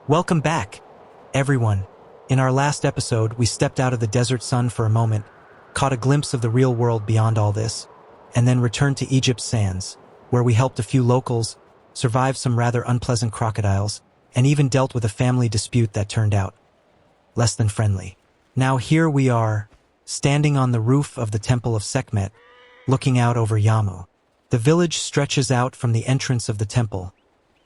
Welcome back, everyone. In our last episode, we stepped out of the desert sun for a moment, caught a glimpse of the real world beyond all this, and then returned to Egypt's sands, where we helped a few locals, survived some rather unpleasant crocodiles, and even dealt with a family dispute that turned out less than friendly. Now here we are, standing on the roof of the temple of Sekhmet, looking out over Yamu. The village stretches out from the entrance of the temple,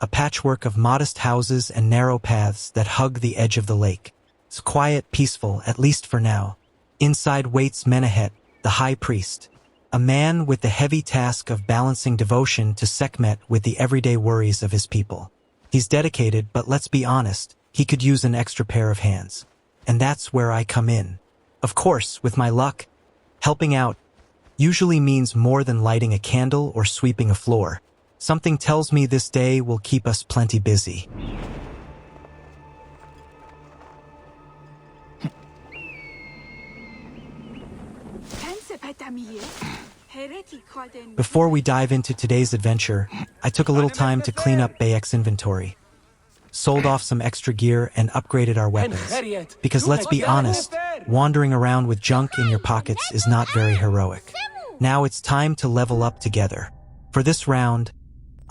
a patchwork of modest houses and narrow paths that hug the edge of the lake. It's quiet, peaceful, at least for now. Inside waits Menehet, the high priest, a man with the heavy task of balancing devotion to Sekhmet with the everyday worries of his people. He's dedicated, but let's be honest, he could use an extra pair of hands. And that's where I come in. Of course, with my luck, helping out usually means more than lighting a candle or sweeping a floor. Something tells me this day will keep us plenty busy. Before we dive into today's adventure, I took a little time to clean up Bayek's inventory. Sold off some extra gear and upgraded our weapons. Because let's be honest, wandering around with junk in your pockets is not very heroic. Now it's time to level up together. For this round,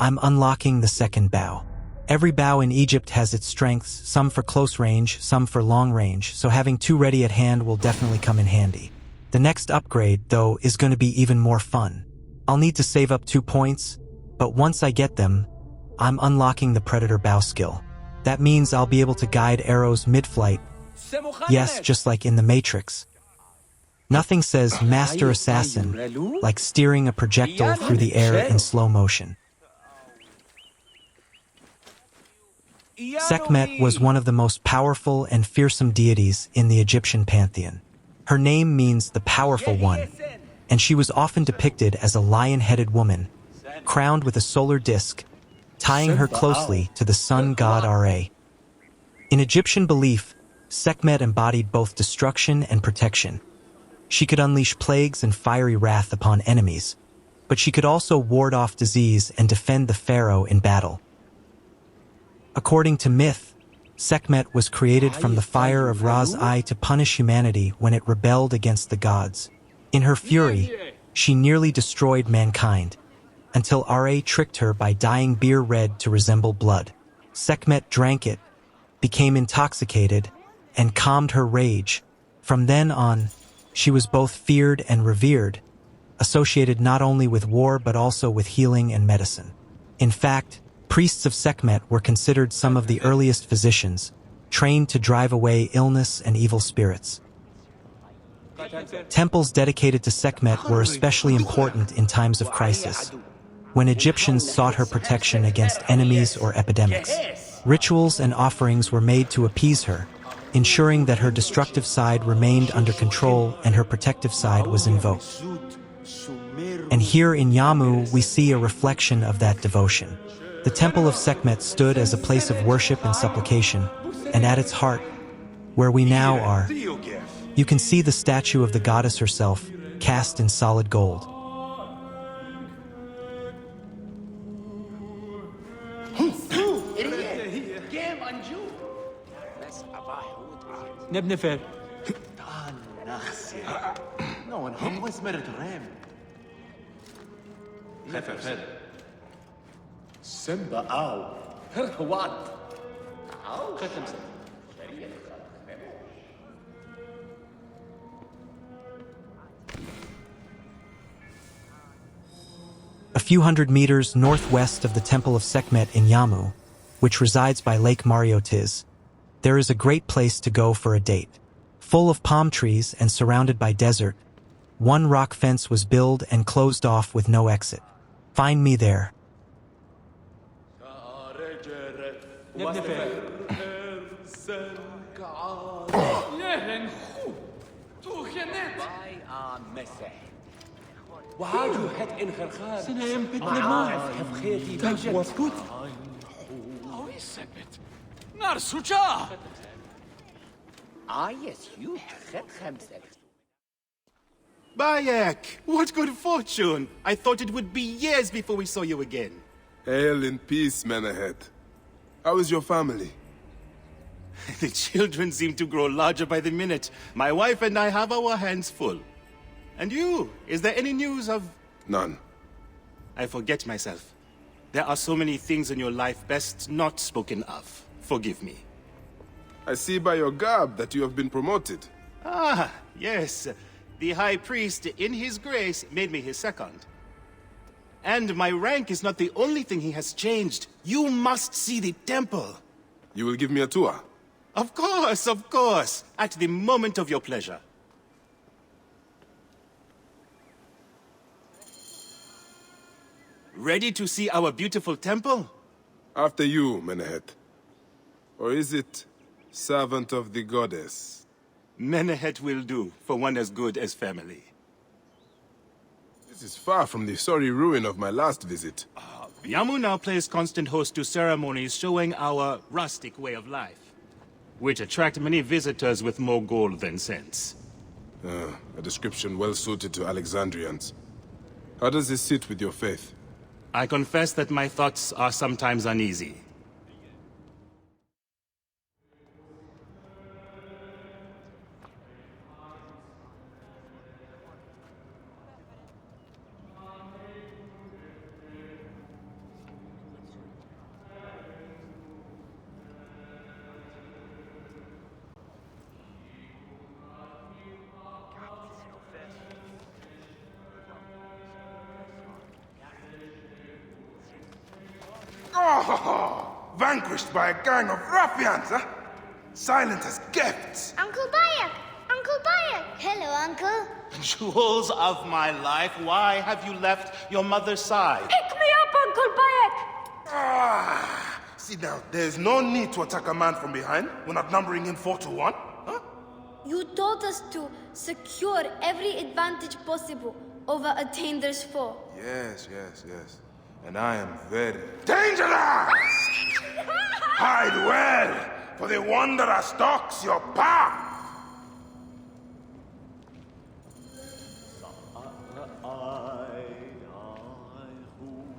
I'm unlocking the second bow. Every bow in Egypt has its strengths, some for close range, some for long range, so having two ready at hand will definitely come in handy. The next upgrade, though, is going to be even more fun. I'll need to save up 2 points, but once I get them, I'm unlocking the Predator bow skill. That means I'll be able to guide arrows mid-flight. Yes, just like in the Matrix. Nothing says Master Assassin like steering a projectile through the air in slow motion. Sekhmet was one of the most powerful and fearsome deities in the Egyptian pantheon. Her name means the powerful one, and she was often depicted as a lion-headed woman, crowned with a solar disk, tying her closely to the sun god Ra. In Egyptian belief, Sekhmet embodied both destruction and protection. She could unleash plagues and fiery wrath upon enemies, but she could also ward off disease and defend the pharaoh in battle. According to myth, Sekhmet was created from the fire of Ra's eye to punish humanity when it rebelled against the gods. In her fury, she nearly destroyed mankind, until Ra tricked her by dyeing beer red to resemble blood. Sekhmet drank it, became intoxicated, and calmed her rage. From then on, she was both feared and revered, associated not only with war but also with healing and medicine. In fact, priests of Sekhmet were considered some of the earliest physicians, trained to drive away illness and evil spirits. Temples dedicated to Sekhmet were especially important in times of crisis, when Egyptians sought her protection against enemies or epidemics. Rituals and offerings were made to appease her, ensuring that her destructive side remained under control and her protective side was invoked. And here in Yamu, we see a reflection of that devotion. The Temple of Sekhmet stood as a place of worship and supplication, and at its heart, where we now are, you can see the statue of the goddess herself, cast in solid gold. A few hundred meters northwest of the Temple of Sekhmet in Yamu, which resides by Lake Mariotiz, there is a great place to go for a date. Full of palm trees and surrounded by desert, one rock fence was built and closed off with no exit. Find me there. Bayek, what good fortune! I thought it would be years before we saw you again. Hail in peace, Menehet. How is your family? The children seem to grow larger by the minute. My wife and I have our hands full. And you, is there any news of... None. I forget myself. There are so many things in your life best not spoken of. Forgive me. I see by your garb that you have been promoted. Ah, yes. The High Priest, in his grace, made me his second. And my rank is not the only thing he has changed. You must see the temple. You will give me a tour? Of course, of course. At the moment of your pleasure. Ready to see our beautiful temple? After you, Menehet. Or is it servant of the goddess? Menehet will do, for one as good as family. This is far from the sorry ruin of my last visit. Yamu now plays constant host to ceremonies showing our rustic way of life, which attract many visitors with more gold than sense. A description well suited to Alexandrians. How does this sit with your faith? I confess that my thoughts are sometimes uneasy. Oh, vanquished by a gang of ruffians, huh? Silent as gifts. Uncle Bayek! Uncle Bayek! Hello, Uncle. Jewels of my life, why have you left your mother's side? Pick me up, Uncle Bayek! See now, there's no need to attack a man from behind. We're not numbering him 4-1, huh? You told us to secure every advantage possible over a Tander's foe. Yes. And I am very dangerous! Hide well, for the wanderer stalks your path!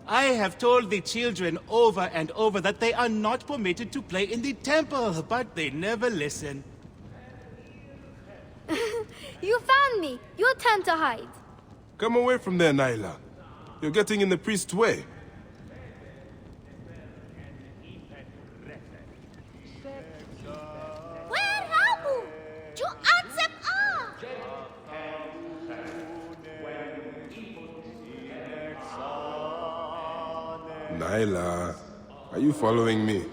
I have told the children over and over that they are not permitted to play in the temple, but they never listen. You found me. Your turn to hide. Come away from there, Naila. You're getting in the priest's way. Where Yamu? You answer Naila, are you following me?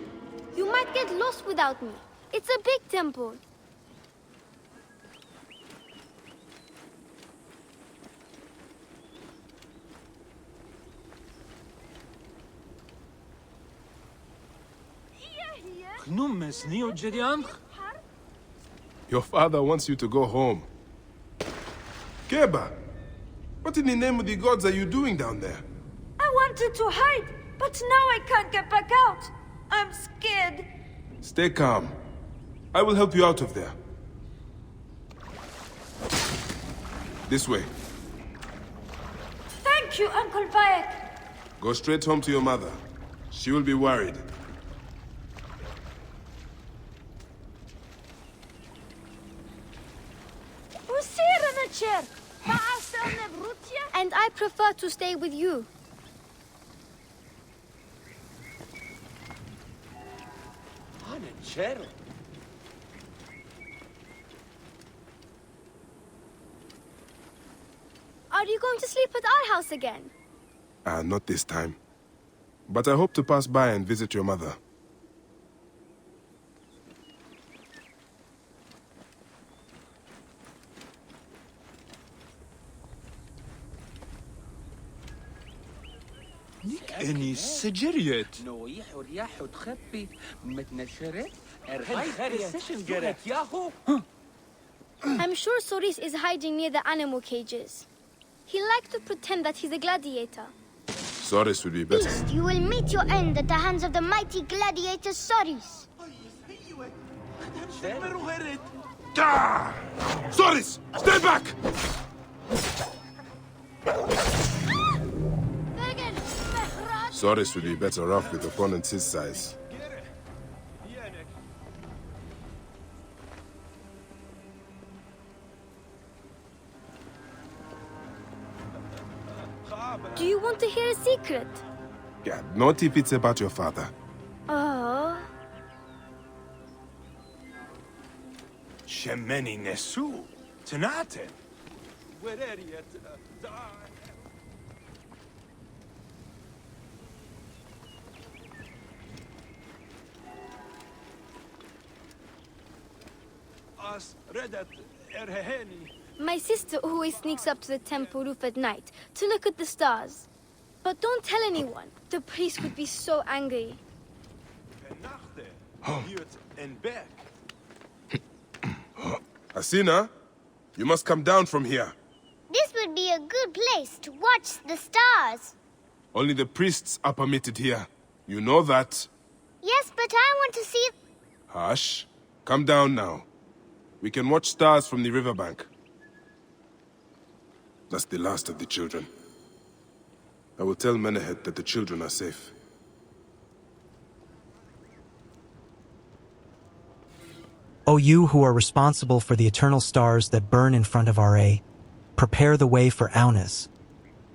You might get lost without me. It's a big temple. Your father wants you to go home. Keba, what in the name of the gods are you doing down there? I wanted to hide, but now I can't get back out. I'm scared. Stay calm. I will help you out of there. This way. Thank you, Uncle Bayek. Go straight home to your mother. She will be worried. And I prefer to stay with you. Are you going to sleep at our house again? Not this time. But I hope to pass by and visit your mother. اني سجريت نويح ورياح وتخبي متنشرت السيشن ياهو. I'm sure Soris is hiding near the animal cages. He likes to pretend that he's a gladiator. Soris would be better. Beast, you will meet your end at the hands of the mighty gladiator Soris. Soris! Stay back! Soris would be better off with opponents his size. Do you want to hear a secret? Yeah, not if it's about your father. Oh. Shemeni Nesu. Tanaten. My sister always sneaks up to the temple roof at night to look at the stars. But don't tell anyone. The priest would be so angry. Hasina, you must come down from here. This would be a good place to watch the stars. Only the priests are permitted here. You know that. Yes, but I want to see... Hush. Come down now. We can watch stars from the riverbank. That's the last of the children. I will tell Menehet that the children are safe. O you who are responsible for the eternal stars that burn in front of RA, prepare the way for Aunas,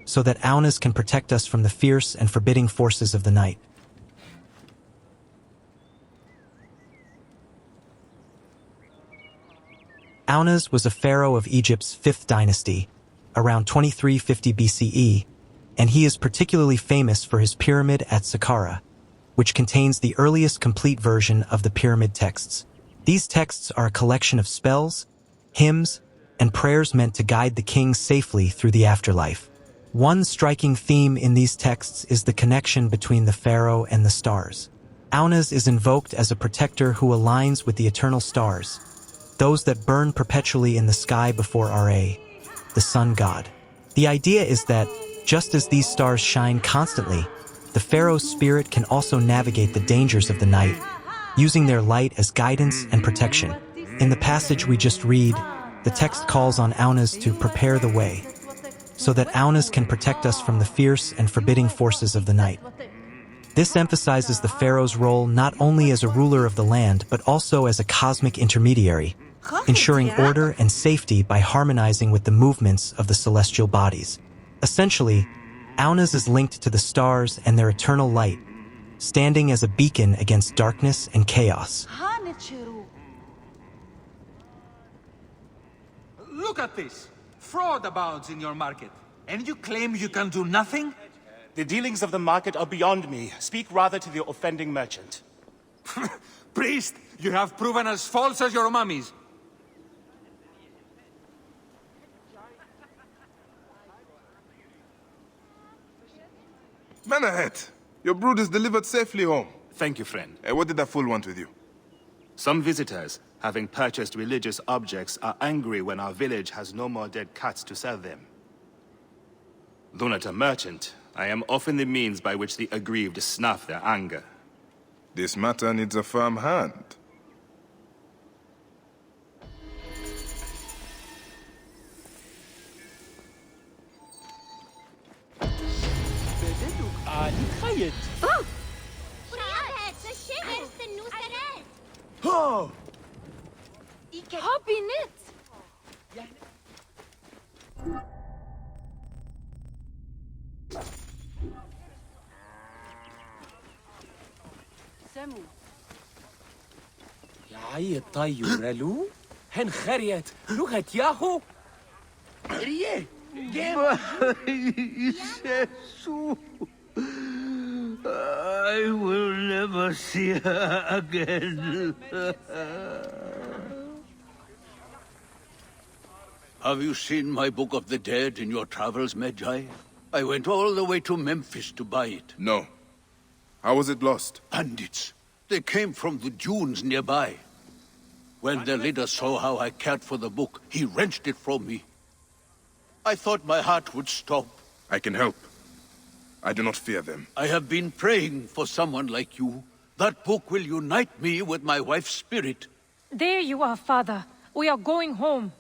so that Aunas can protect us from the fierce and forbidding forces of the night. Aunas was a pharaoh of Egypt's 5th dynasty, around 2350 BCE, and he is particularly famous for his pyramid at Saqqara, which contains the earliest complete version of the pyramid texts. These texts are a collection of spells, hymns, and prayers meant to guide the king safely through the afterlife. One striking theme in these texts is the connection between the pharaoh and the stars. Aunas is invoked as a protector who aligns with the eternal stars, those that burn perpetually in the sky before Ra, the sun god. The idea is that, just as these stars shine constantly, the pharaoh's spirit can also navigate the dangers of the night, using their light as guidance and protection. In the passage we just read, the text calls on Aunas to prepare the way, so that Aunas can protect us from the fierce and forbidding forces of the night. This emphasizes the pharaoh's role not only as a ruler of the land, but also as a cosmic intermediary, ensuring order and safety by harmonizing with the movements of the celestial bodies. Essentially, Aunas is linked to the stars and their eternal light, standing as a beacon against darkness and chaos. Look at this. Fraud abounds in your market. And you claim you can do nothing? The dealings of the market are beyond me. Speak rather to the offending merchant. Priest, you have proven as false as your mummies. Menehet, your brood is delivered safely home. Thank you, friend. What did that fool want with you? Some visitors, having purchased religious objects, are angry when our village has no more dead cats to sell them. Though not a merchant, I am often the means by which the aggrieved snuff their anger. This matter needs a firm hand. Oh! Hop in it! يا طيور لو هن خريت لغة ياهو ريه I will never see her again. Have you seen my Book of the Dead in your travels, Magi? I went all the way to Memphis to buy it. No. How was it lost? Bandits. They came from the dunes nearby. When the leader saw how I cared for the book, he wrenched it from me. I thought my heart would stop. I can help. I do not fear them. I have been praying for someone like you. That book will unite me with my wife's spirit. There you are, Father. We are going home.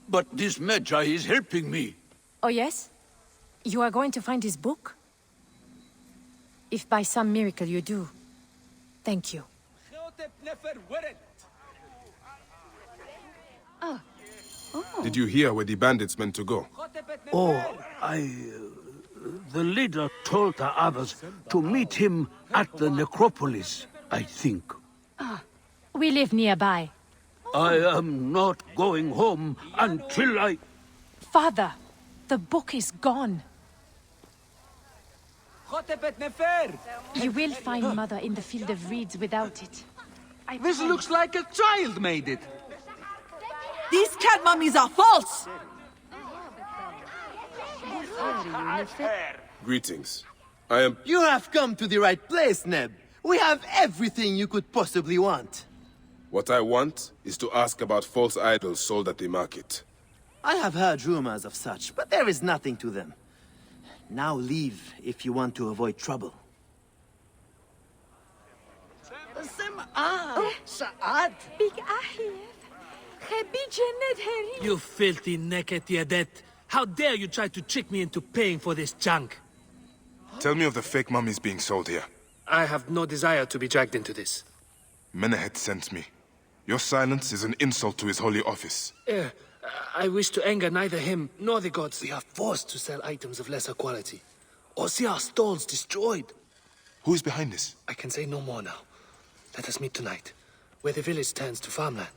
But this Magi is helping me. Oh, yes? You are going to find his book? If by some miracle you do, thank you. Did you hear where the bandits meant to go? Oh, The leader told the others to meet him at the necropolis, I think. We live nearby. I am not going home until I... Father, the book is gone. You will find Mother in the field of reeds without it. This looks like a child made it. These cat mummies are false! Greetings. I am... You have come to the right place, Neb. We have everything you could possibly want. What I want is to ask about false idols sold at the market. I have heard rumors of such, but there is nothing to them. Now leave if you want to avoid trouble. You filthy naked Yadet. How dare you try to trick me into paying for this junk? Tell me of the fake mummies being sold here. I have no desire to be dragged into this. Menehet sent me. Your silence is an insult to his holy office. I wish to anger neither him nor the gods. We are forced to sell items of lesser quality, or see our stalls destroyed. Who is behind this? I can say no more now. Let us meet tonight, where the village turns to farmland.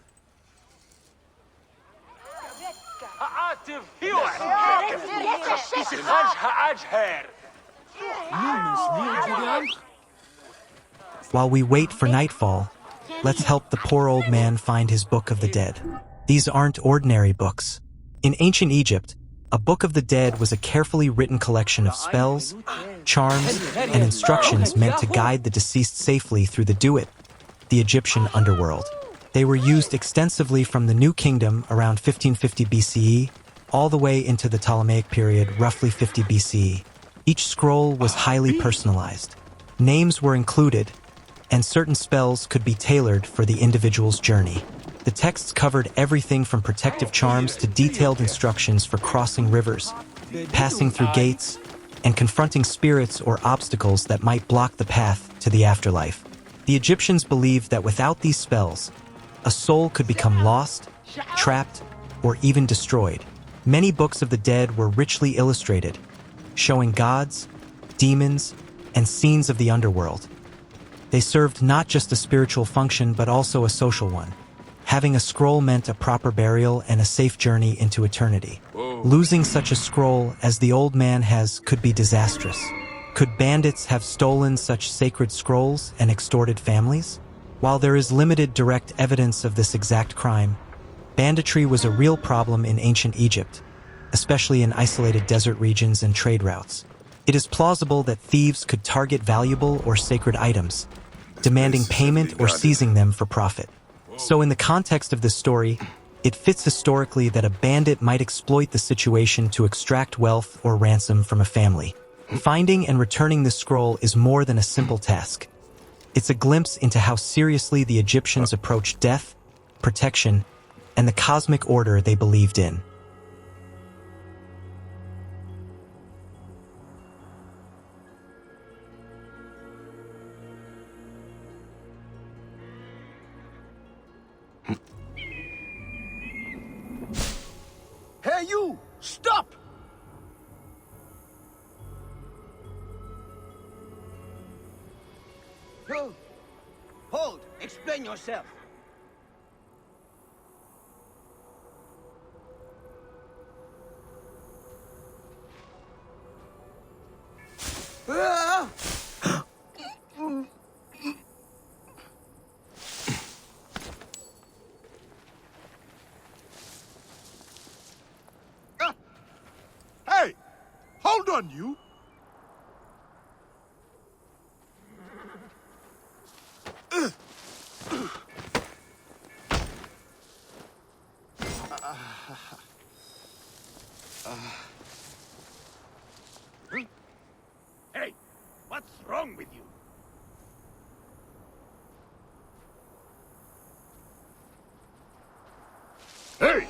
While we wait for nightfall, let's help the poor old man find his Book of the Dead. These aren't ordinary books. In ancient Egypt, a Book of the Dead was a carefully written collection of spells, charms, and instructions meant to guide the deceased safely through the Egyptian underworld. They were used extensively from the New Kingdom around 1550 BCE all the way into the Ptolemaic period, roughly 50 BCE. Each scroll was highly personalized. Names were included, and certain spells could be tailored for the individual's journey. The texts covered everything from protective charms to detailed instructions for crossing rivers, passing through gates, and confronting spirits or obstacles that might block the path to the afterlife. The Egyptians believed that without these spells, a soul could become lost, trapped, or even destroyed. Many books of the dead were richly illustrated, showing gods, demons, and scenes of the underworld. They served not just a spiritual function but also a social one. Having a scroll meant a proper burial and a safe journey into eternity. Losing such a scroll as the old man has could be disastrous. Could bandits have stolen such sacred scrolls and extorted families? While there is limited direct evidence of this exact crime, banditry was a real problem in ancient Egypt, especially in isolated desert regions and trade routes. It is plausible that thieves could target valuable or sacred items, demanding payment or seizing them for profit. So in the context of this story, it fits historically that a bandit might exploit the situation to extract wealth or ransom from a family. Finding and returning this scroll is more than a simple task. It's a glimpse into how seriously the Egyptians approached death, protection, and the cosmic order they believed in. Hey, you! Stop! Hold! Explain yourself! Hey! Hold on, you! Hey, what's wrong with you? Hey!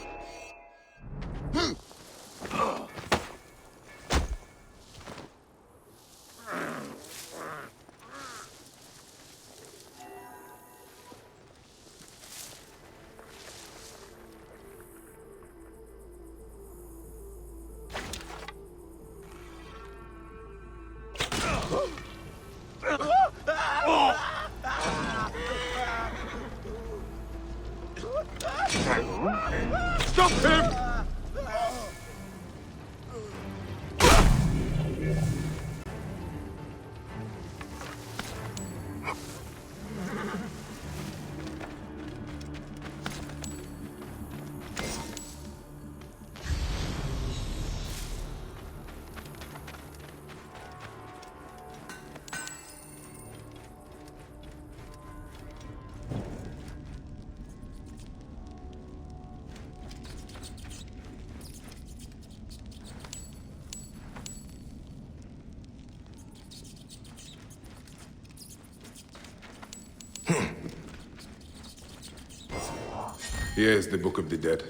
Here is the Book of the Dead.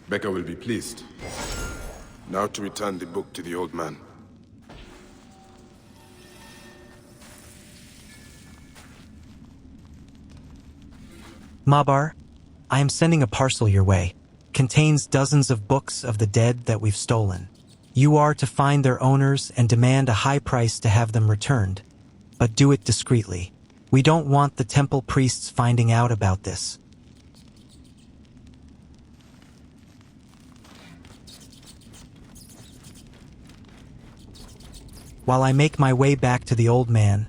Becca will be pleased. Now to return the book to the old man. Mabar, I am sending a parcel your way. Contains dozens of books of the dead that we've stolen. You are to find their owners and demand a high price to have them returned. But do it discreetly. We don't want the temple priests finding out about this. While I make my way back to the old man,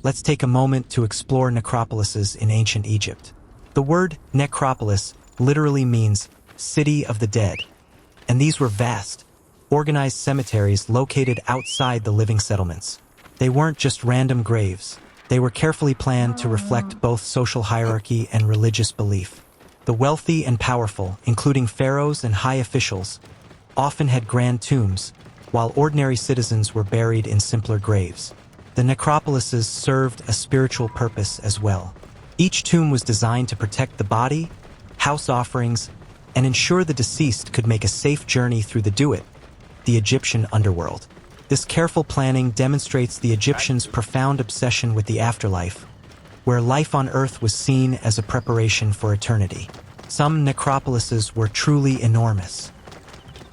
let's take a moment to explore necropolises in ancient Egypt. The word necropolis literally means city of the dead, and these were vast, organized cemeteries located outside the living settlements. They weren't just random graves. They were carefully planned to reflect both social hierarchy and religious belief. The wealthy and powerful, including pharaohs and high officials, often had grand tombs, while ordinary citizens were buried in simpler graves. The necropolises served a spiritual purpose as well. Each tomb was designed to protect the body, house offerings, and ensure the deceased could make a safe journey through the Egyptian underworld. This careful planning demonstrates the Egyptians' profound obsession with the afterlife, where life on Earth was seen as a preparation for eternity. Some necropolises were truly enormous.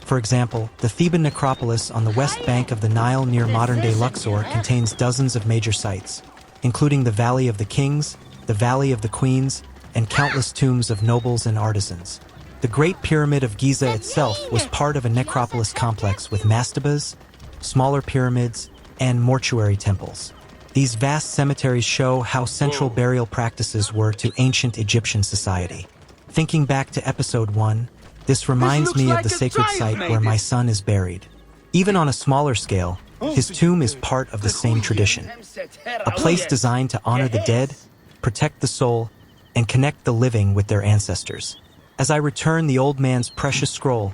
For example, the Theban necropolis on the west bank of the Nile near modern-day Luxor contains dozens of major sites, including the Valley of the Kings, the Valley of the Queens, and countless tombs of nobles and artisans. The Great Pyramid of Giza itself was part of a necropolis complex with mastabas, smaller pyramids, and mortuary temples. These vast cemeteries show how central burial practices were to ancient Egyptian society. Thinking back to episode 1, this reminds me of the sacred site where my son is buried. Even on a smaller scale, his tomb is part of the same tradition. A place designed to honor the dead, protect the soul, and connect the living with their ancestors. As I return the old man's precious scroll,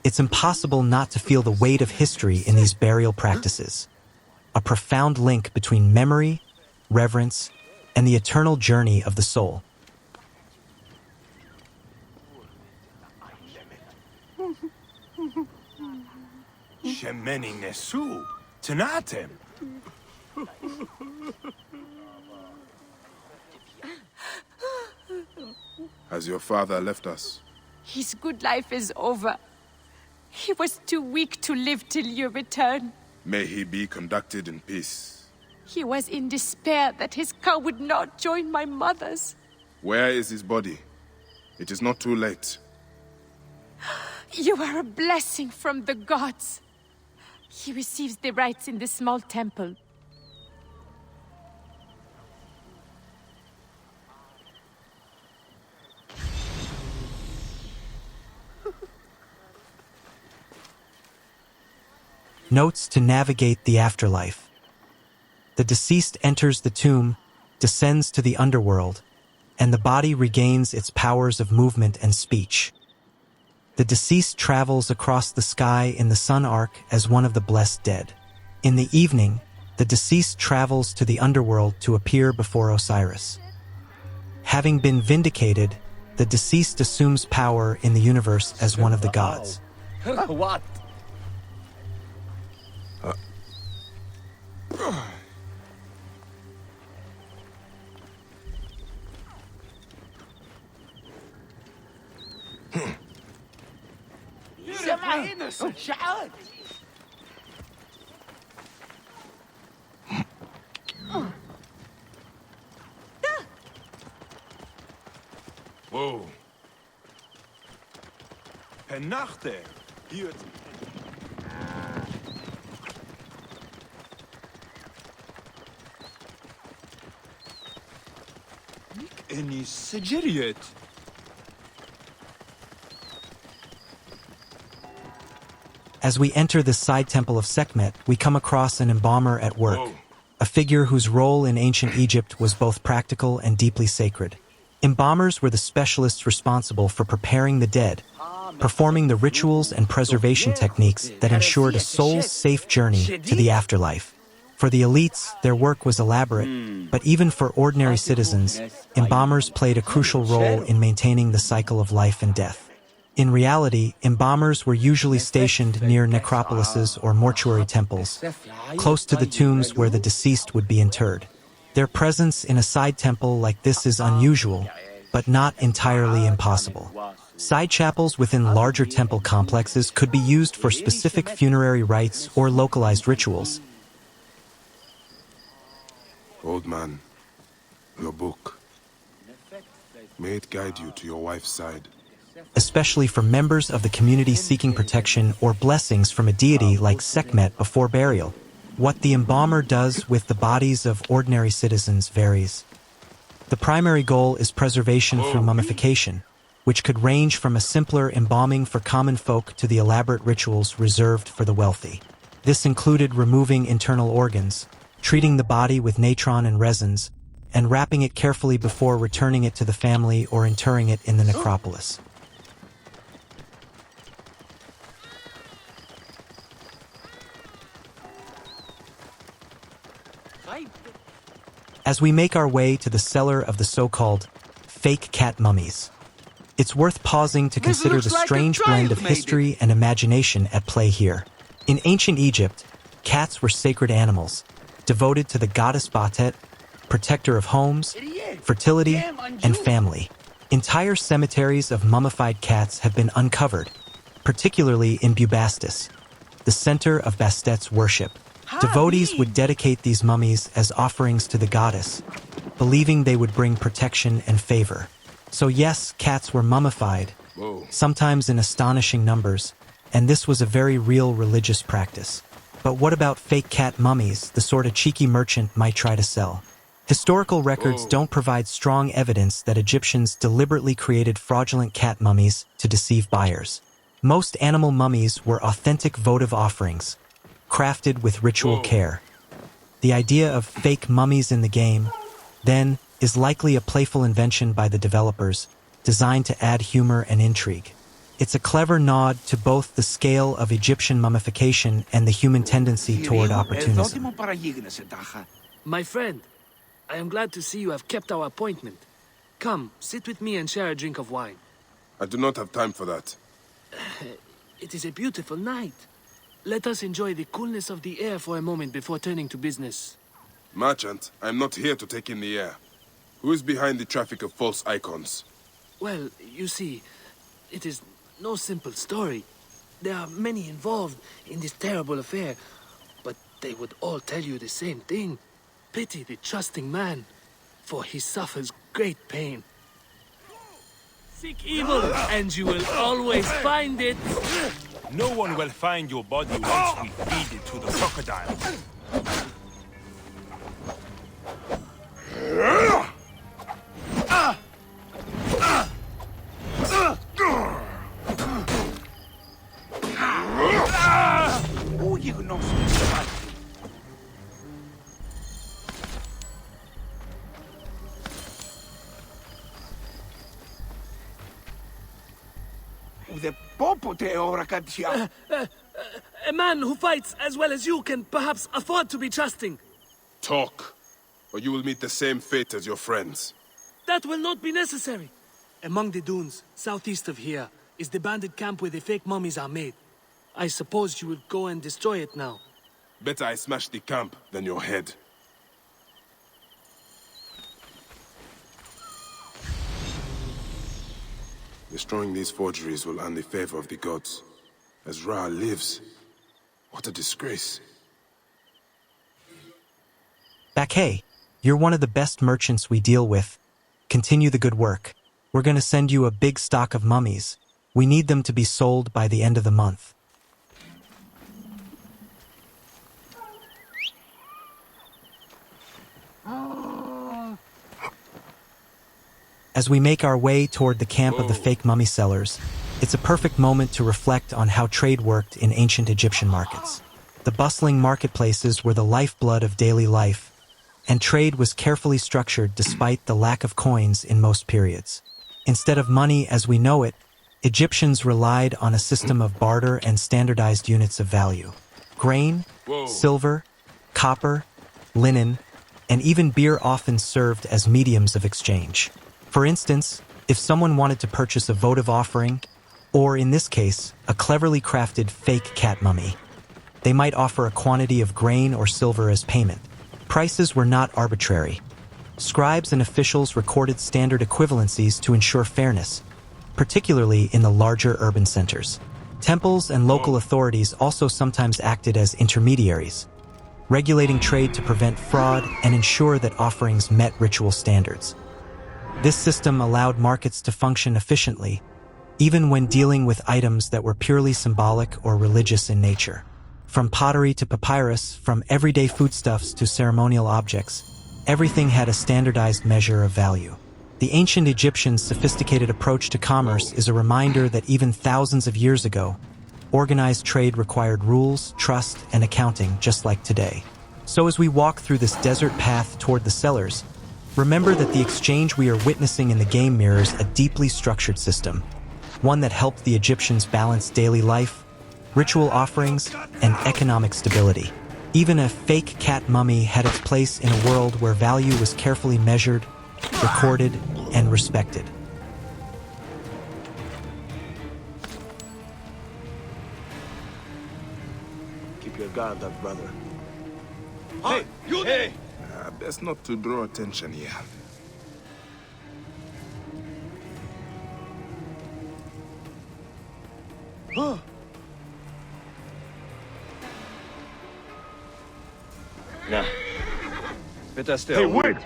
it's impossible not to feel the weight of history in these burial practices. A profound link between memory, reverence, and the eternal journey of the soul. Shemeni Nesu, Tanatem. Has your father left us? His good life is over. He was too weak to live till you return. May he be conducted in peace. He was in despair that his car would not join my mother's. Where is his body? It is not too late. You are a blessing from the gods. He receives the rites in the small temple. Notes to navigate the afterlife. The deceased enters the tomb, descends to the underworld, and the body regains its powers of movement and speech. The deceased travels across the sky in the sun arc as one of the blessed dead. In the evening, the deceased travels to the underworld to appear before Osiris. Having been vindicated, the deceased assumes power in the universe as one of the gods. What? Whoa. Penachte. Hier. Any Sigiriot. As we enter the side temple of Sekhmet, we come across an embalmer at work, a figure whose role in ancient Egypt was both practical and deeply sacred. Embalmers were the specialists responsible for preparing the dead, performing the rituals and preservation techniques that ensured a soul's safe journey to the afterlife. For the elites, their work was elaborate, but even for ordinary citizens, embalmers played a crucial role in maintaining the cycle of life and death. In reality, embalmers were usually stationed near necropolises or mortuary temples, close to the tombs where the deceased would be interred. Their presence in a side temple like this is unusual, but not entirely impossible. Side chapels within larger temple complexes could be used for specific funerary rites or localized rituals. Old man, your book. May it guide you to your wife's side. Especially for members of the community seeking protection or blessings from a deity like Sekhmet before burial. What the embalmer does with the bodies of ordinary citizens varies. The primary goal is preservation through mummification, which could range from a simpler embalming for common folk to the elaborate rituals reserved for the wealthy. This included removing internal organs, treating the body with natron and resins, and wrapping it carefully before returning it to the family or interring it in the necropolis. As we make our way to the cellar of the so-called fake cat mummies, it's worth pausing to consider the strange blend of history and imagination at play here. In ancient Egypt, cats were sacred animals, devoted to the goddess Batet, protector of homes, fertility, and family. Entire cemeteries of mummified cats have been uncovered, particularly in Bubastis, the center of Bastet's worship. Devotees would dedicate these mummies as offerings to the goddess, believing they would bring protection and favor. So yes, cats were mummified, sometimes in astonishing numbers, and this was a very real religious practice. But what about fake cat mummies, the sort a cheeky merchant might try to sell? Historical records don't provide strong evidence that Egyptians deliberately created fraudulent cat mummies to deceive buyers. Most animal mummies were authentic votive offerings, crafted with ritual care. The idea of fake mummies in the game, then, is likely a playful invention by the developers, designed to add humor and intrigue. It's a clever nod to both the scale of Egyptian mummification and the human tendency toward opportunism. My friend, I am glad to see you have kept our appointment. Come, sit with me and share a drink of wine. I do not have time for that. It is a beautiful night. Let us enjoy the coolness of the air for a moment before turning to business. Merchant, I am not here to take in the air. Who is behind the traffic of false icons? Well, you see, it is no simple story. There are many involved in this terrible affair, but they would all tell you the same thing. Pity the trusting man, for he suffers great pain. Seek evil, and you will always find it. No one will find your body once we feed it to the crocodile. A man who fights as well as you can perhaps afford to be trusting. Talk, or you will meet the same fate as your friends. That will not be necessary. Among the dunes, southeast of here, is the bandit camp where the fake mummies are made. I suppose you will go and destroy it now. Better I smash the camp than your head. Destroying these forgeries will earn the favor of the gods. As Ra lives, what a disgrace. Bakay, you're one of the best merchants we deal with. Continue the good work. We're going to send you a big stock of mummies. We need them to be sold by the end of the month. As we make our way toward the camp of the fake mummy sellers, it's a perfect moment to reflect on how trade worked in ancient Egyptian markets. The bustling marketplaces were the lifeblood of daily life, and trade was carefully structured despite the lack of coins in most periods. Instead of money as we know it, Egyptians relied on a system of barter and standardized units of value. Grain, silver, copper, linen, and even beer often served as mediums of exchange. For instance, if someone wanted to purchase a votive offering, or in this case, a cleverly crafted fake cat mummy, they might offer a quantity of grain or silver as payment. Prices were not arbitrary. Scribes and officials recorded standard equivalencies to ensure fairness, particularly in the larger urban centers. Temples and local authorities also sometimes acted as intermediaries, regulating trade to prevent fraud and ensure that offerings met ritual standards. This system allowed markets to function efficiently, even when dealing with items that were purely symbolic or religious in nature. From pottery to papyrus, from everyday foodstuffs to ceremonial objects, everything had a standardized measure of value. The ancient Egyptians' sophisticated approach to commerce is a reminder that even thousands of years ago, organized trade required rules, trust, and accounting just like today. So as we walk through this desert path toward the cellars, remember that the exchange we are witnessing in the game mirrors a deeply structured system, one that helped the Egyptians balance daily life, ritual offerings, and economic stability. Even a fake cat mummy had its place in a world where value was carefully measured, recorded, and respected. Keep your guard up, brother. Hey, you there! Best not to draw attention here. Na, bitte stay. Hey, wait!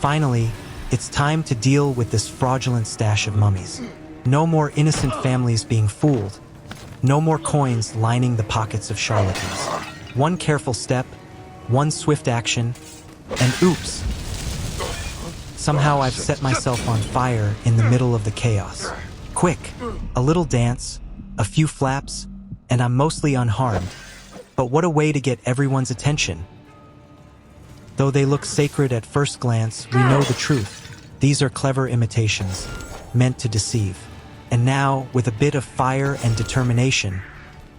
Finally, it's time to deal with this fraudulent stash of mummies. No more innocent families being fooled. No more coins lining the pockets of charlatans. One careful step, one swift action, and oops! Somehow I've set myself on fire in the middle of the chaos. Quick, a little dance, a few flaps, and I'm mostly unharmed. But what a way to get everyone's attention. Though they look sacred at first glance, we know the truth. These are clever imitations, meant to deceive. And now, with a bit of fire and determination,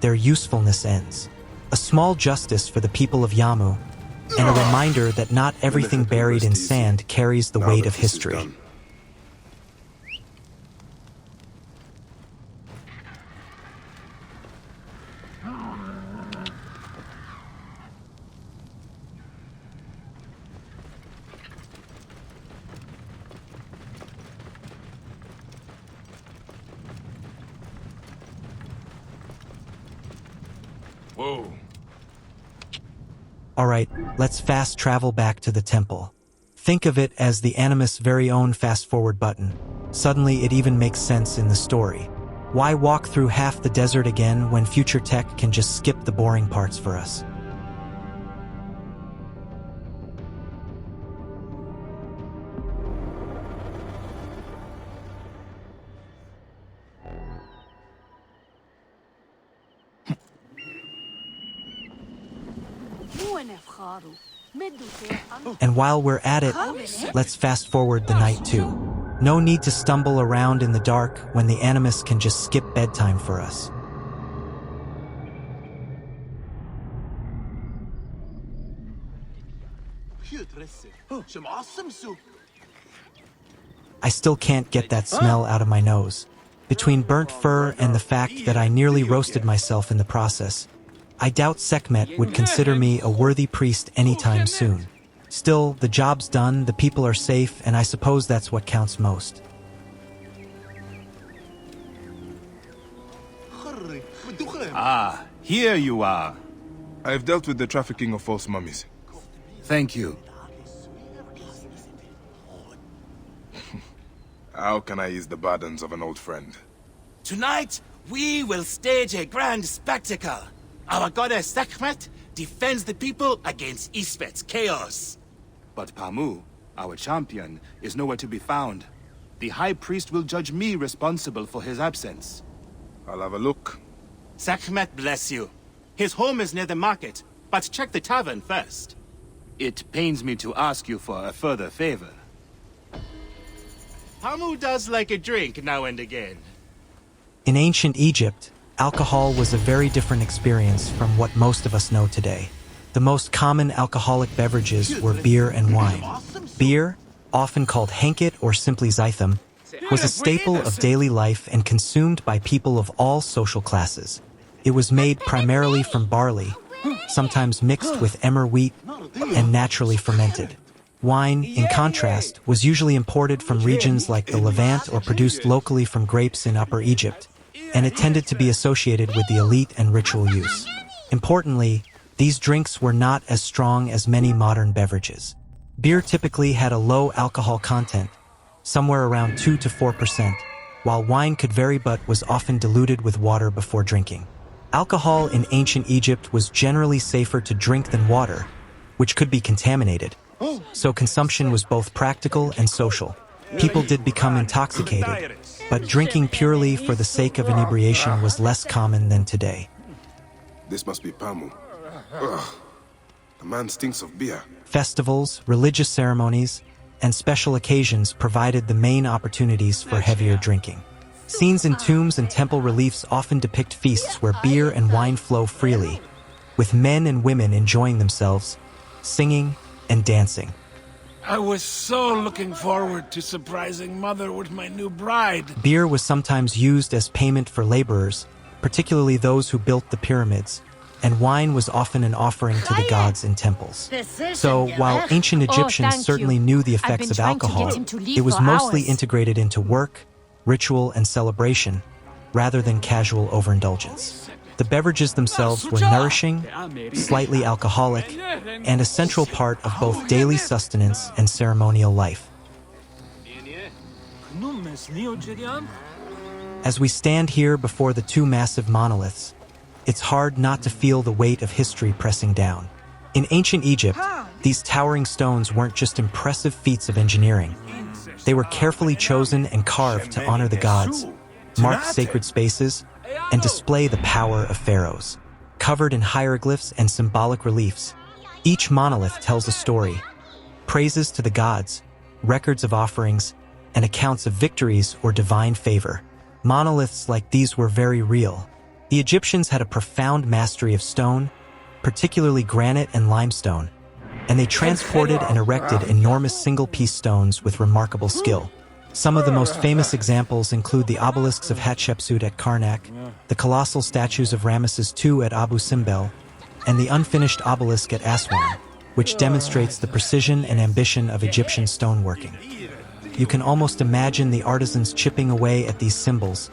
their usefulness ends. A small justice for the people of Yamu, and a reminder that not everything buried in sand carries the weight of history. Whoa. Alright, let's fast travel back to the temple. Think of it as the Animus' very own fast-forward button. Suddenly it even makes sense in the story. Why walk through half the desert again when future tech can just skip the boring parts for us? And while we're at it, let's fast forward the night too. No need to stumble around in the dark when the Animus can just skip bedtime for us. I still can't get that smell out of my nose. Between burnt fur and the fact that I nearly roasted myself in the process, I doubt Sekhmet would consider me a worthy priest anytime soon. Still, the job's done, the people are safe, and I suppose that's what counts most. Ah, here you are. I've dealt with the trafficking of false mummies. Thank you. How can I ease the burdens of an old friend? Tonight, we will stage a grand spectacle. Our goddess Sekhmet defends the people against Isfet's chaos. But Pamu, our champion, is nowhere to be found. The High Priest will judge me responsible for his absence. I'll have a look. Sekhmet bless you. His home is near the market, but check the tavern first. It pains me to ask you for a further favor. Pamu does like a drink now and again. In ancient Egypt, alcohol was a very different experience from what most of us know today. The most common alcoholic beverages were beer and wine. Beer, often called henket or simply zythum, was a staple of daily life and consumed by people of all social classes. It was made primarily from barley, sometimes mixed with emmer wheat, and naturally fermented. Wine, in contrast, was usually imported from regions like the Levant or produced locally from grapes in Upper Egypt, and it tended to be associated with the elite and ritual use. Importantly, these drinks were not as strong as many modern beverages. Beer typically had a low alcohol content, somewhere around 2 to 4%, while wine could vary but was often diluted with water before drinking. Alcohol in ancient Egypt was generally safer to drink than water, which could be contaminated, so consumption was both practical and social. People did become intoxicated, but drinking purely for the sake of inebriation was less common than today. This must be Pamu. Ugh. The man stinks of beer. Festivals, religious ceremonies, and special occasions provided the main opportunities for heavier drinking. Scenes in tombs and temple reliefs often depict feasts where beer and wine flow freely, with men and women enjoying themselves, singing and dancing. I was so looking forward to surprising Mother with my new bride. Beer was sometimes used as payment for laborers, particularly those who built the pyramids, and wine was often an offering to the gods in temples. So, while ancient Egyptians certainly knew the effects of alcohol, it was mostly integrated into work, ritual, and celebration, rather than casual overindulgence. The beverages themselves were nourishing, slightly alcoholic, and a central part of both daily sustenance and ceremonial life. As we stand here before the two massive monoliths, it's hard not to feel the weight of history pressing down. In ancient Egypt, these towering stones weren't just impressive feats of engineering. They were carefully chosen and carved to honor the gods, mark sacred spaces, and display the power of pharaohs. Covered in hieroglyphs and symbolic reliefs, each monolith tells a story: praises to the gods, records of offerings, and accounts of victories or divine favor. Monoliths like these were very real. The Egyptians had a profound mastery of stone, particularly granite and limestone, and they transported and erected enormous single-piece stones with remarkable skill. Some of the most famous examples include the obelisks of Hatshepsut at Karnak, the colossal statues of Ramesses II at Abu Simbel, and the unfinished obelisk at Aswan, which demonstrates the precision and ambition of Egyptian stoneworking. You can almost imagine the artisans chipping away at these symbols,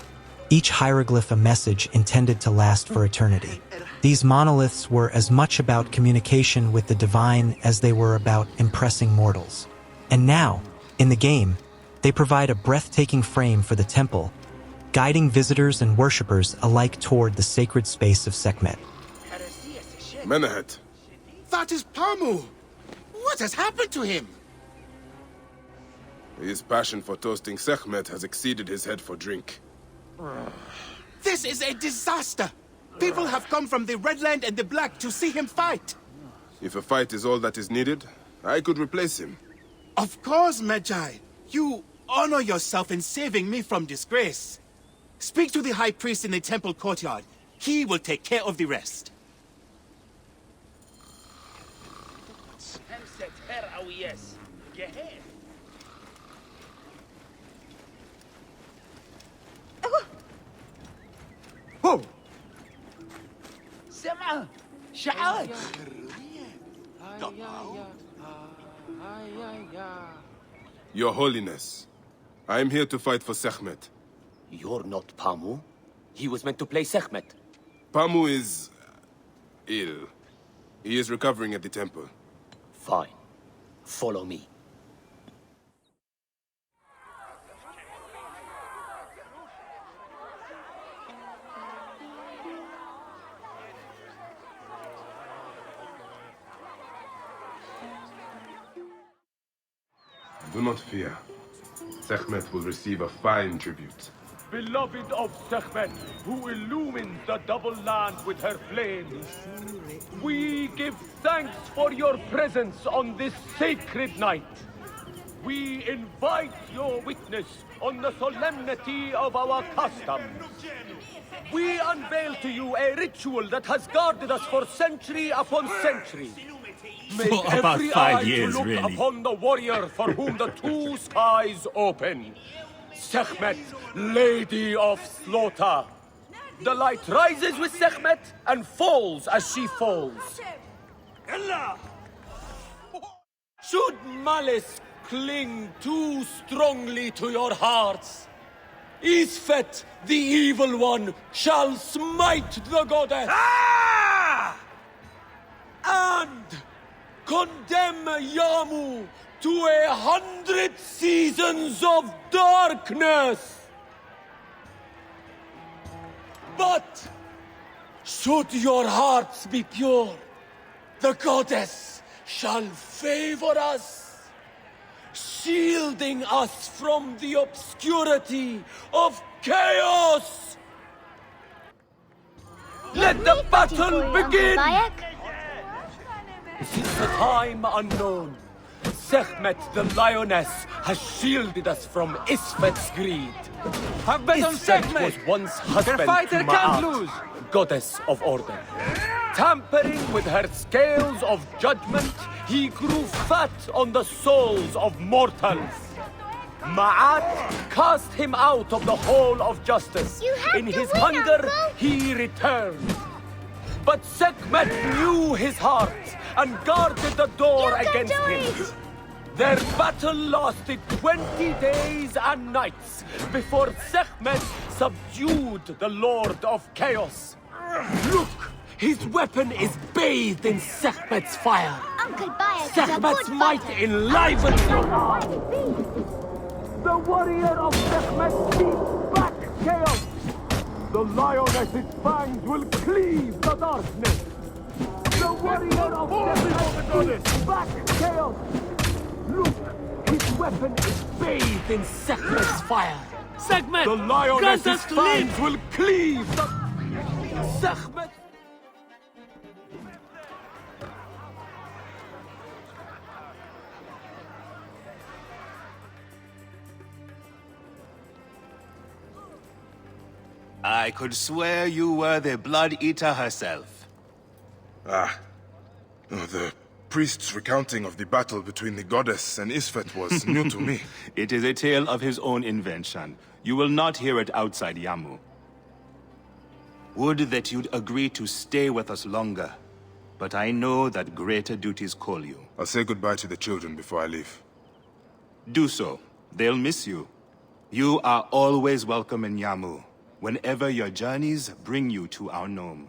each hieroglyph a message intended to last for eternity. These monoliths were as much about communication with the divine as they were about impressing mortals. And now, in the game, they provide a breathtaking frame for the temple, guiding visitors and worshippers alike toward the sacred space of Sekhmet. Menehet. That is Pamu! What has happened to him? His passion for toasting Sekhmet has exceeded his head for drink. This is a disaster! People have come from the Red Land and the Black to see him fight! If a fight is all that is needed, I could replace him. Of course, Magi. You honor yourself in saving me from disgrace. Speak to the High Priest in the temple courtyard. He will take care of the rest. Oh! سمع شعار Your Holiness, I am here to fight for Sekhmet. You're not Pamu. He was meant to play Sekhmet. Pamu is ill. He is recovering at the temple. Fine. Follow me. Do not fear. Sekhmet will receive a fine tribute. Beloved of Sekhmet, who illumines the double land with her flame, we give thanks for your presence on this sacred night. We invite your witness on the solemnity of our customs. We unveil to you a ritual that has guarded us for century upon century. Make For about every 5 eye years, to look really. upon the warrior for whom the two skies open. Sekhmet, Lady of Slaughter. The light rises with Sekhmet and falls as she falls. Should malice cling too strongly to your hearts, Isfet, the evil one, shall smite the goddess. And condemn Yamu to 100 seasons of darkness. But should your hearts be pure, the goddess shall favor us, shielding us from the obscurity of chaos. Let the battle begin! Since a time unknown, Sekhmet the lioness has shielded us from Isfet's greed. Have bet on Isfet Sekhmet! was once husband Their fighter to can't Ma'at, lose! goddess of order. Tampering with her scales of judgment, he grew fat on the souls of mortals. Ma'at cast him out of the hall of justice. In his hunger, he returned. But Sekhmet knew his heart and guarded the door against him. Their battle lasted 20 days and nights before Sekhmet subdued the Lord of Chaos. Look, his weapon is bathed in Sekhmet's fire. Uncle Bayek Sekhmet's might enlivens you. The warrior of Sekhmet beats back chaos. The lioness's fangs will cleave the darkness. The warrior of Sekhmet beats back chaos. Look, his weapon is bathed in Sekhmet's fire. Sekhmet, The grant lioness's us to fangs live! will cleave the... Sekhmet... I could swear you were the Blood Eater herself. Ah. Oh, the priest's recounting of the battle between the goddess and Isfet was new to me. It is a tale of his own invention. You will not hear it outside Yamu. Would that you'd agree to stay with us longer. But I know that greater duties call you. I'll say goodbye to the children before I leave. Do so. They'll miss you. You are always welcome in Yamu, whenever your journeys bring you to our gnome.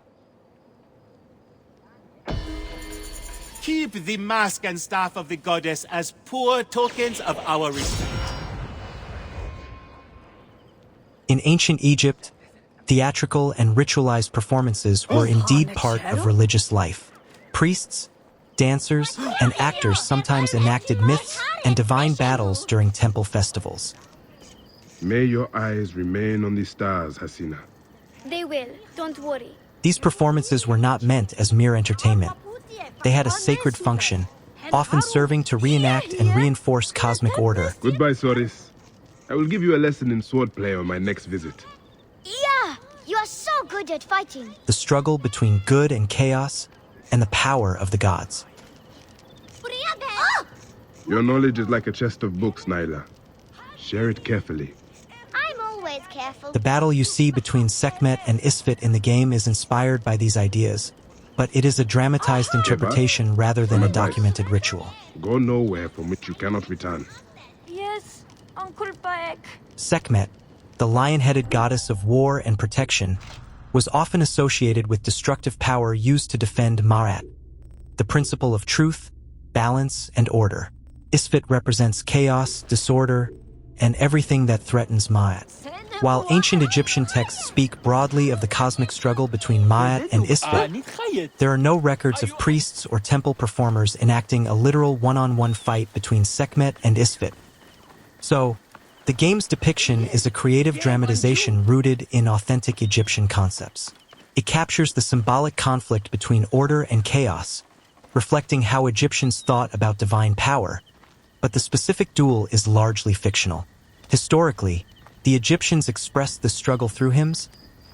Keep the mask and staff of the goddess as poor tokens of our respect. In ancient Egypt, theatrical and ritualized performances were indeed part of religious life. Priests, dancers, and actors sometimes enacted myths and divine battles during temple festivals. May your eyes remain on the stars, Hasina. They will, don't worry. These performances were not meant as mere entertainment. They had a sacred function, often serving to reenact and reinforce cosmic order. Goodbye, Soris. I will give you a lesson in swordplay on my next visit. Yeah, you are so good at fighting. The struggle between good and chaos, and the power of the gods. Your knowledge is like a chest of books, Nyla. Share it carefully. I'm always careful. The battle you see between Sekhmet and Isfet in the game is inspired by these ideas, but it is a dramatized interpretation rather than a documented ritual. Go nowhere from which you cannot return. Yes, Uncle Bayek. Sekhmet, the lion-headed goddess of war and protection, was often associated with destructive power used to defend Ma'at, the principle of truth, balance, and order. Isfet represents chaos, disorder, and everything that threatens Ma'at. While ancient Egyptian texts speak broadly of the cosmic struggle between Ma'at and Isfet, there are no records of priests or temple performers enacting a literal one-on-one fight between Sekhmet and Isfet. So, the game's depiction is a creative dramatization rooted in authentic Egyptian concepts. It captures the symbolic conflict between order and chaos, reflecting how Egyptians thought about divine power, but the specific duel is largely fictional. Historically, the Egyptians expressed the struggle through hymns,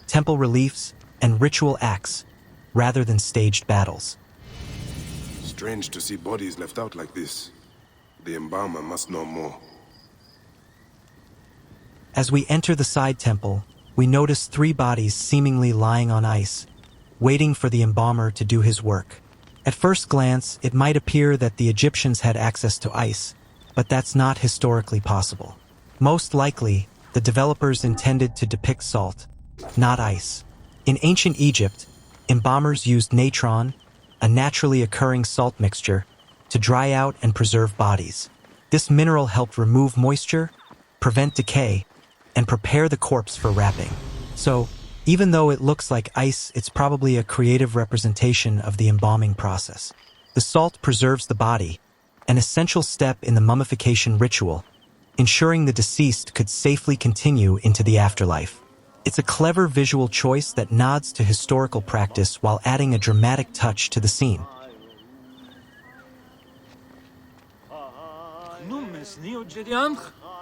temple reliefs, and ritual acts, rather than staged battles. Strange to see bodies left out like this. The embalmer must know more. As we enter the side temple, we notice 3 bodies seemingly lying on ice, waiting for the embalmer to do his work. At first glance, it might appear that the Egyptians had access to ice, but that's not historically possible. Most likely, the developers intended to depict salt, not ice. In ancient Egypt, embalmers used natron, a naturally occurring salt mixture, to dry out and preserve bodies. This mineral helped remove moisture, prevent decay, and prepare the corpse for wrapping. So, even though it looks like ice, it's probably a creative representation of the embalming process. The salt preserves the body, an essential step in the mummification ritual, ensuring the deceased could safely continue into the afterlife. It's a clever visual choice that nods to historical practice while adding a dramatic touch to the scene.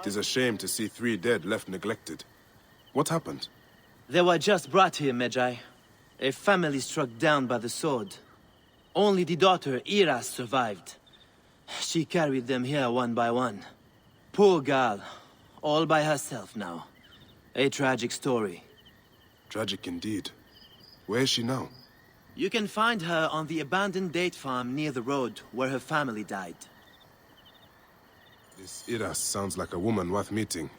It is a shame to see 3 dead left neglected. What happened? They were just brought here, Magi. A family struck down by the sword. Only the daughter, Iras, survived. She carried them here one by one. Poor girl, all by herself now. A tragic story. Tragic indeed. Where is she now? You can find her on the abandoned date farm near the road where her family died. This Iras sounds like a woman worth meeting.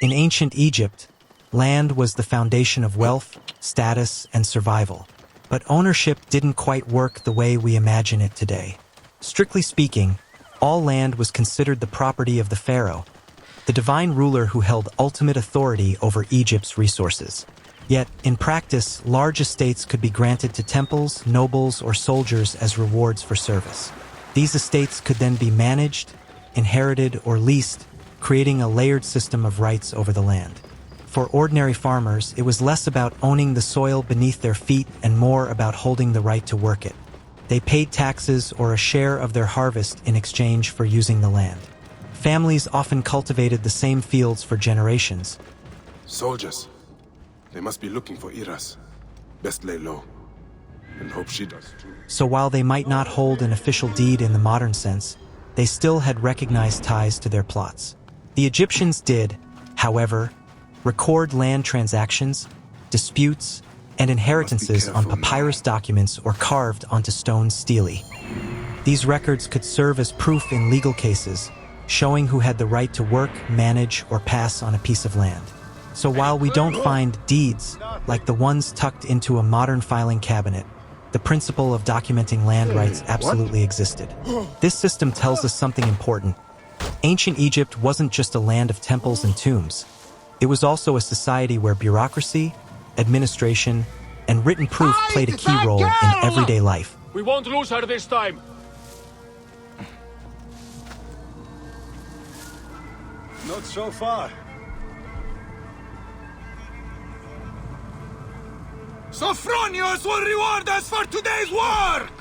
In ancient Egypt, land was the foundation of wealth, status, and survival. But ownership didn't quite work the way we imagine it today. Strictly speaking, all land was considered the property of the pharaoh, the divine ruler who held ultimate authority over Egypt's resources. Yet, in practice, large estates could be granted to temples, nobles, or soldiers as rewards for service. These estates could then be managed, inherited, or leased, creating a layered system of rights over the land. For ordinary farmers, it was less about owning the soil beneath their feet and more about holding the right to work it. They paid taxes or a share of their harvest in exchange for using the land. Families often cultivated the same fields for generations. Soldiers. They must be looking for Iras. Best lay low, and hope she does too. So while they might not hold an official deed in the modern sense, they still had recognized ties to their plots. The Egyptians did, however, record land transactions, disputes, and inheritances on papyrus documents or carved onto stone stele. These records could serve as proof in legal cases, showing who had the right to work, manage, or pass on a piece of land. So while we don't find deeds like the ones tucked into a modern filing cabinet, the principle of documenting land rights absolutely existed. This system tells us something important. Ancient Egypt wasn't just a land of temples and tombs. It was also a society where bureaucracy, administration, and written proof played a key role in everyday life. We won't lose her this time. Not so far. Sophronios will reward us for today's work!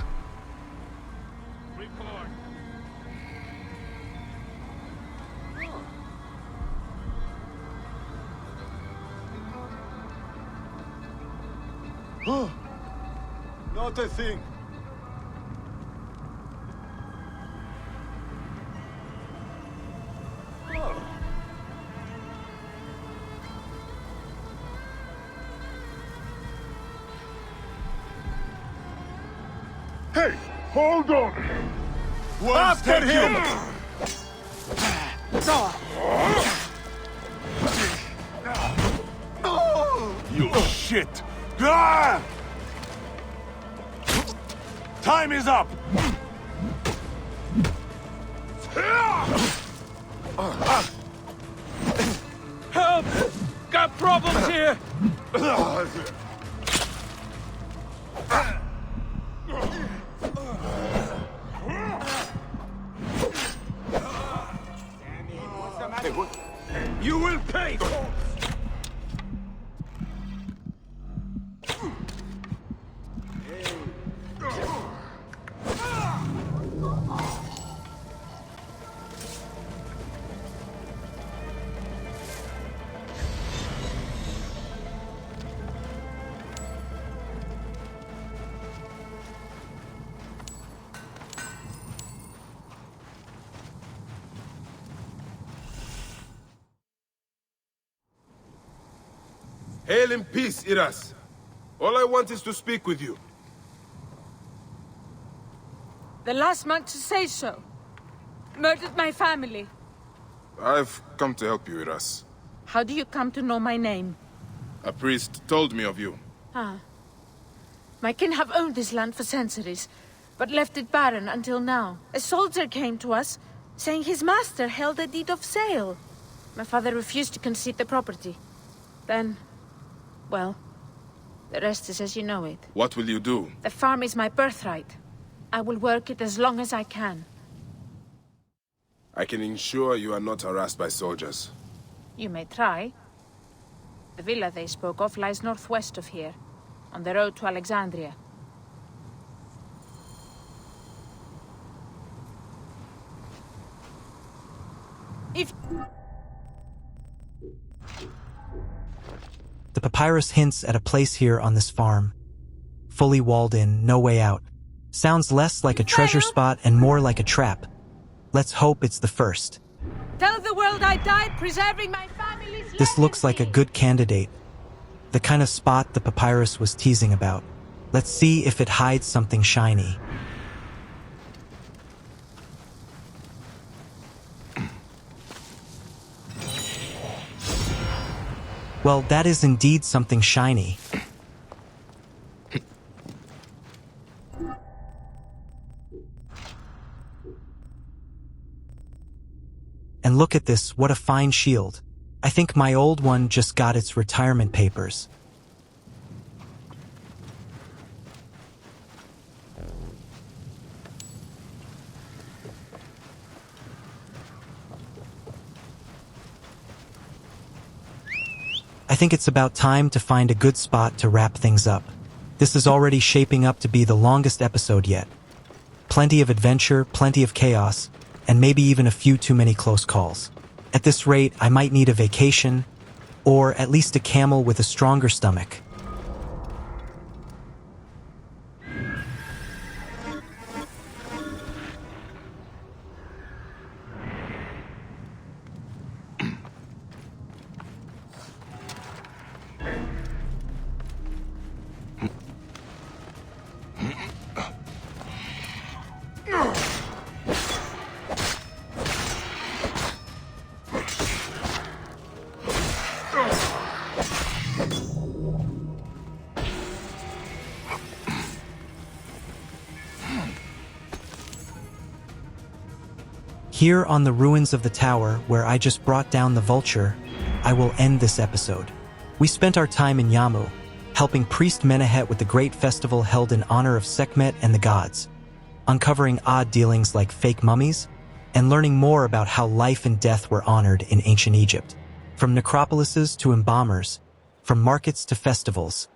Not a thing. Hey, hold on! After him! You shit! Ah! Time is up! Help! Got problems here! You will pay! Hail in peace, Iras. All I want is to speak with you. The last man to say so. Murdered my family. I've come to help you, Iras. How do you come to know my name? A priest told me of you. Ah. My kin have owned this land for centuries, but left it barren until now. A soldier came to us, saying his master held a deed of sale. My father refused to concede the property. Then, well, the rest is as you know it. What will you do? The farm is my birthright. I will work it as long as I can. I can ensure you are not harassed by soldiers. You may try. The villa they spoke of lies northwest of here, on the road to Alexandria. If... The papyrus hints at a place here on this farm. Fully walled in, no way out. Sounds less like a treasure spot and more like a trap. Let's hope it's the first. Tell the world I died preserving my family's This looks like a good candidate. The kind of spot the papyrus was teasing about. Let's see if it hides something shiny. Well, that is indeed something shiny. And look at this, what a fine shield. I think my old one just got its retirement papers. I think it's about time to find a good spot to wrap things up. This is already shaping up to be the longest episode yet. Plenty of adventure, plenty of chaos, and maybe even a few too many close calls. At this rate, I might need a vacation, or at least a camel with a stronger stomach. Here on the ruins of the tower where I just brought down the vulture, I will end this episode. We spent our time in Yamu, helping priest Menehet with the great festival held in honor of Sekhmet and the gods, uncovering odd dealings like fake mummies, and learning more about how life and death were honored in ancient Egypt. From necropolises to embalmers, from markets to festivals,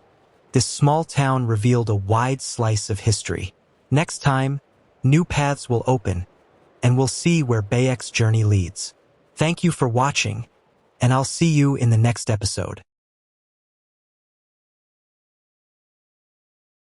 this small town revealed a wide slice of history. Next time, new paths will open, and we'll see where Bayek's journey leads. Thank you for watching, and I'll see you in the next episode.